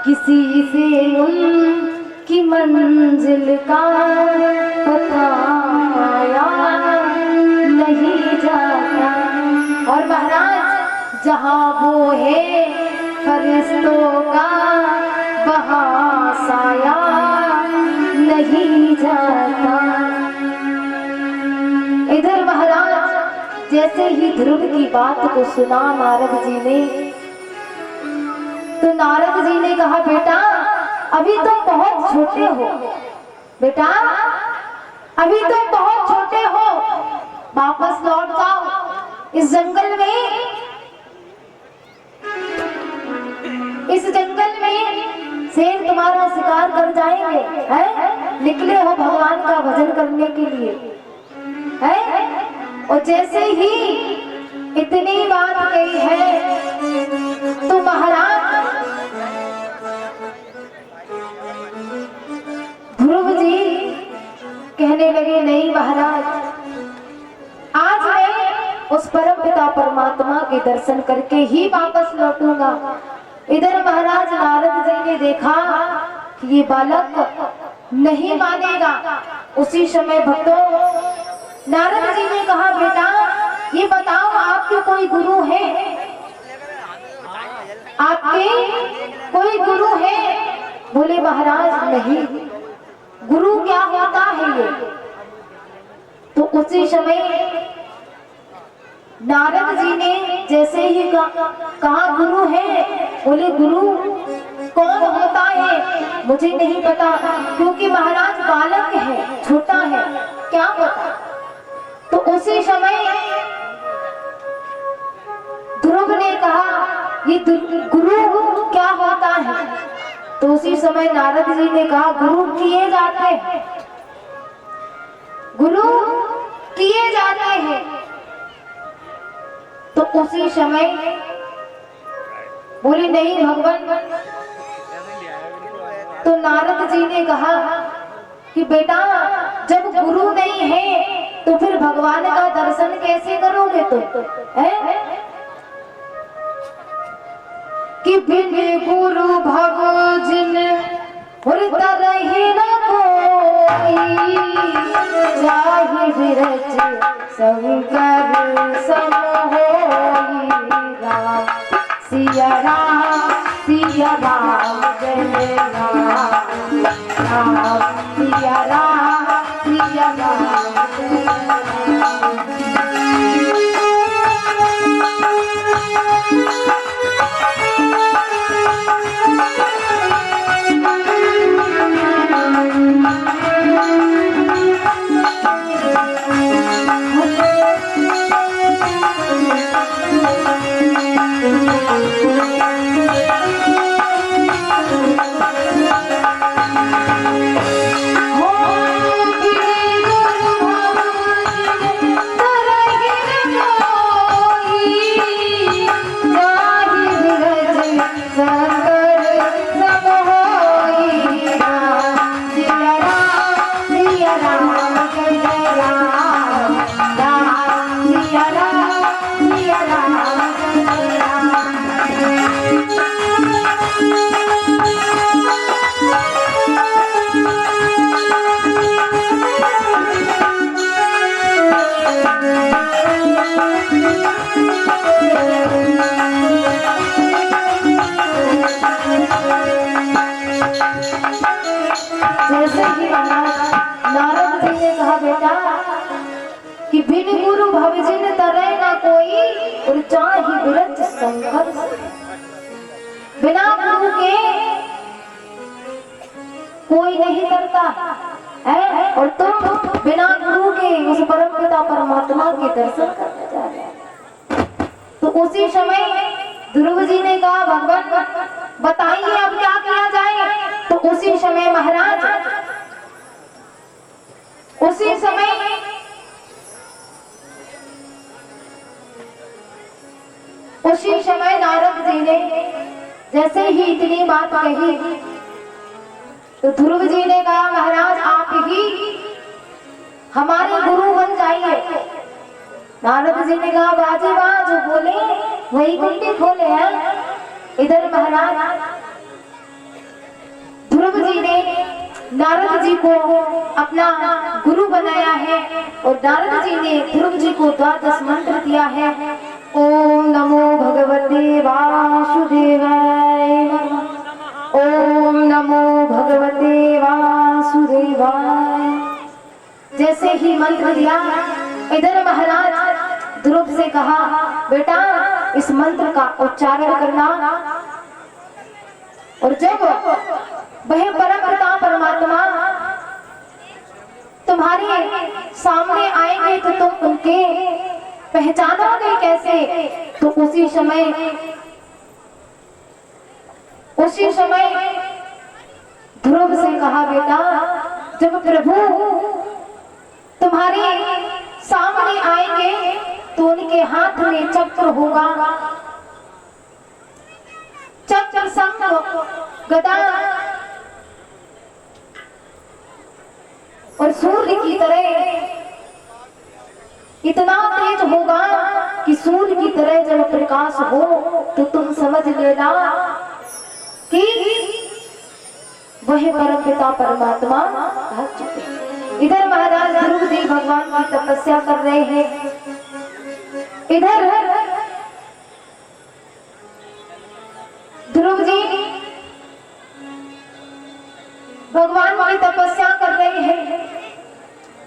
किसी से उनकी मंजिल का पता नहीं जाता। और महाराज जहाँ वो है फरिश्तों का वहाँ साया नहीं जाता। इधर महाराज जैसे ही ध्रुव की बात को सुना नारद जी ने, तो नारद जी ने कहा, बेटा अभी तो बहुत छोटे हो, बेटा अभी तो बहुत छोटे हो, वापस लौट जाओ इस जंगल में। इस जंगल में शेर तुम्हारा शिकार कर जाएंगे, हैं? निकले हो भगवान का भजन करने के लिए, हैं? और जैसे ही इतनी बात कही है तो महाराज ध्रुव जी कहने लगे, नहीं महाराज, आज मैं उस परम पिता परमात्मा के दर्शन करके ही वापस लौटूंगा। इधर महाराज नारद जी ने देखा कि ये बालक नहीं मानेगा। उसी समय भक्तों नारद जी ने कहा, बेटा ये बताओ आपके कोई गुरु है? आपके कोई गुरु है? बोले महाराज नहीं। गुरु क्या होता है ये? तो उसी समय नारद जी ने जैसे ही कहा गुरु है, बोले गुरु कौन होता है? मुझे नहीं पता, क्योंकि महाराज बालक है, छोटा है, क्या पता। तो उसी समय ध्रुव ने कहा, ये गुरु क्या होता है? तो उसी समय नारद जी ने कहा, गुरु किए जाते हैं, गुरु किए जाते हैं। तो उसी समय बोले नहीं भगवान। तो नारद जी ने कहा कि बेटा जब गुरु नहीं है तो फिर भगवान का दर्शन कैसे करोगे तुम? कि बिन गुरु भव जिन तरही न कोई, जाहि बिरज शंकर सम होई। राम सिया राम सिया राम जय राम, राम सिया राम सिया राम जय राम। जैसे ही नारद जी ने कहा, बेटा कि बिन गुरु भवजिन तरै न कोई, और चाहि बिरज संघर्ष। बिना गुरु के कोई नहीं करता है, और तुम बिना गुरु के उस परम पिता परमात्मा के दर्शन करने जा रहे हैं। तो उसी समय ध्रुव जी ने कहा, भगवान बताइए अब क्या किया जाए? तो उसी समय महाराज, उसी समय नारद जी ने जैसे ही इतनी बात कही तो ध्रुव जी ने कहा, महाराज आप ही हमारे गुरु बन जाइए। नारद जी ने कहा, बाजी वाह, जो बोले वही कुंडी खोले हैं। इधर महाराज ध्रुव जी ने नारद जी को अपना गुरु बनाया है, और नारद जी ने ध्रुव जी को 12 मंत्र दिया है। ओम नमो भगवते वासुदेवाय नमः। ओम नमो भगवते वासुदेवाय। जैसे ही मंत्र दिया, इधर महाराज ध्रुव से कहा, बेटा इस मंत्र का उच्चारण करना, और जब वह परम पिता परमात्मा तुम्हारे सामने आएंगे तो तुम उनके पहचानोगे कैसे? तो उसी समय ध्रुव से कहा, बेटा जब प्रभु तुम्हारे सामने आएंगे तो उनके हाथ में चक्र होगा, चक्र संग गदा और सूर्य की तरह इतना तेज होगा कि सूर्य की तरह जब प्रकाश हो तो तुम समझ लेना कि वही परम पिता परमात्मा कह चुके हैं। इधर महाराज ध्रुव जी भगवान की तपस्या कर रहे हैं, इधर ध्रुव जी भगवान की तपस्या कर रहे हैं।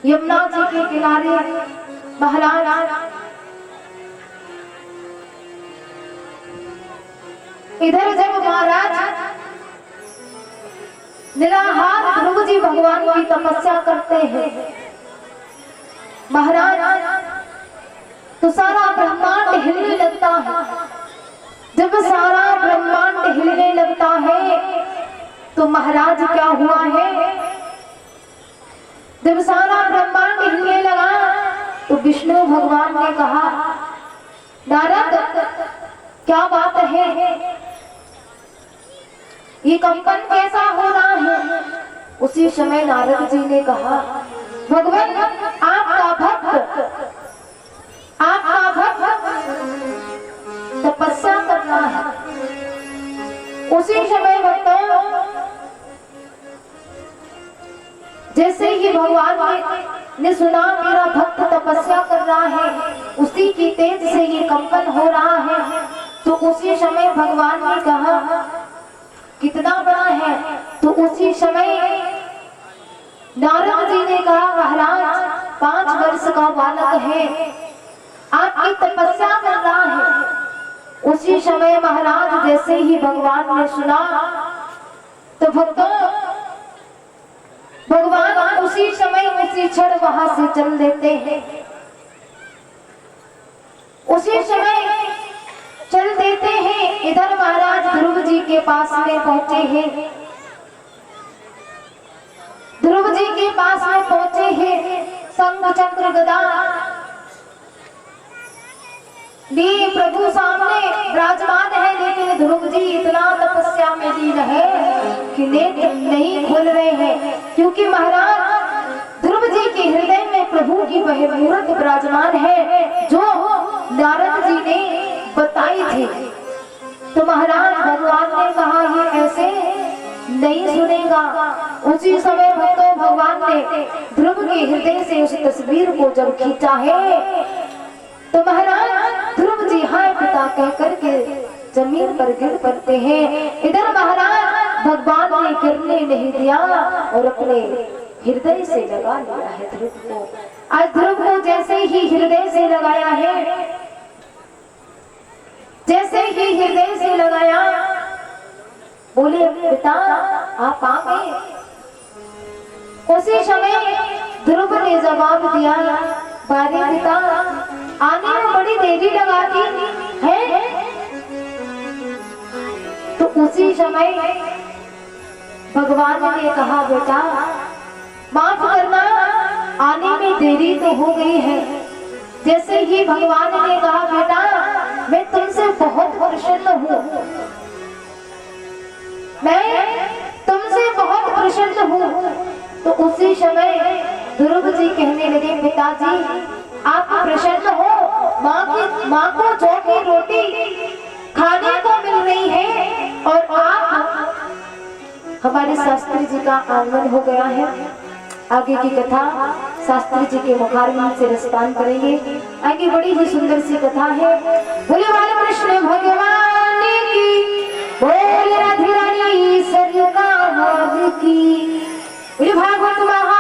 यमुना जी के किनारे महाराज इधर जब महाराज निराहार ध्रुव जी भगवान की तपस्या करते हैं, महाराज तो सारा ब्रह्मांड हिलने लगता है। जब सारा ब्रह्मांड हिलने लगता है तो महाराज क्या हुआ है, जब सारा ब्रह्मांड हिलने लगा तो विष्णु भगवान ने कहा, नारद क्या बात है, ये कंपन कैसा हो रहा है। उसी समय नारद जी ने कहा, भगवान आपका भक्त तपस्या कर रहा है। उसी समय भक्तों जैसे ही भगवान ने सुना मेरा भक्त तपस्या कर रहा है, उसी की तेज से ये कंपन हो रहा है, तो उसी समय भगवान ने कहा कितना बड़ा है। तो उसी समय नारद जी ने कहा, महाराज 5 वर्ष का बालक है, आपकी तपस्या कर रहा है। उसी समय महाराज जैसे ही भगवान ने सुना तो भक्तों भगवान उसी समय उसी क्षण वहां से चल देते हैं, उसी समय चल देते हैं। इधर महाराज ध्रुव जी के पास में पहुंचे हैं, ध्रुव जी के पास में पहुंचे हैं, शंख चक्र गदा लिए प्रभु सामने विराजमान है, लेकिन ध्रुव जी इतना तपस्या में लीन है कि नेत्र नहीं खोल रहे हैं, क्योंकि महाराज ध्रुव जी के हृदय में प्रभु की वह मूर्त विराजमान है जो नारद जी ने बताई थी। तो महाराज भगवान ने कहा ये ऐसे नहीं सुनेगा। उसी समय भक्तों भगवान ने ध्रुव के हृदय से उस तस्वीर को जब खींचा है तो महाराज ध्रुव जी हाय पिता कह करके जमीन पर गिर पड़ते हैं। इधर महाराज भगवान ने गिरने नहीं दिया और अपने हृदय से लगा लिया है ध्रुव को। आज ध्रुव को जैसे ही हृदय से लगाया है, जैसे ही हृदय से लगाया, बोले पिता आप आ गए। उसी समय ध्रुव ने जवाब दिया, बारे पिता आने में बड़ी देरी लगा दी है। तो उसी समय भगवान ने कहा, बेटा माफ करना, आने में देरी तो हो गई है। जैसे ही भगवान ने कहा, बेटा मैं तुमसे बहुत प्रसन्न हूँ, मैं तुमसे बहुत प्रसन्न हूँ। तो उसी समय ध्रुव जी कहने लगे, पिताजी आप प्रसन्न हो, माँ को जौ की रोटी खाने को मिल रही है और आप हमारे शास्त्री जी का आगमन हो गया है। आगे की कथा शास्त्री जी के मुखारविंद से रसपान करेंगे। आगे बड़ी ही सुंदर सी कथा है। बोले बाल कृष्ण भगवान की, बोले राधे रानी सरकार की, बोले भागवत महा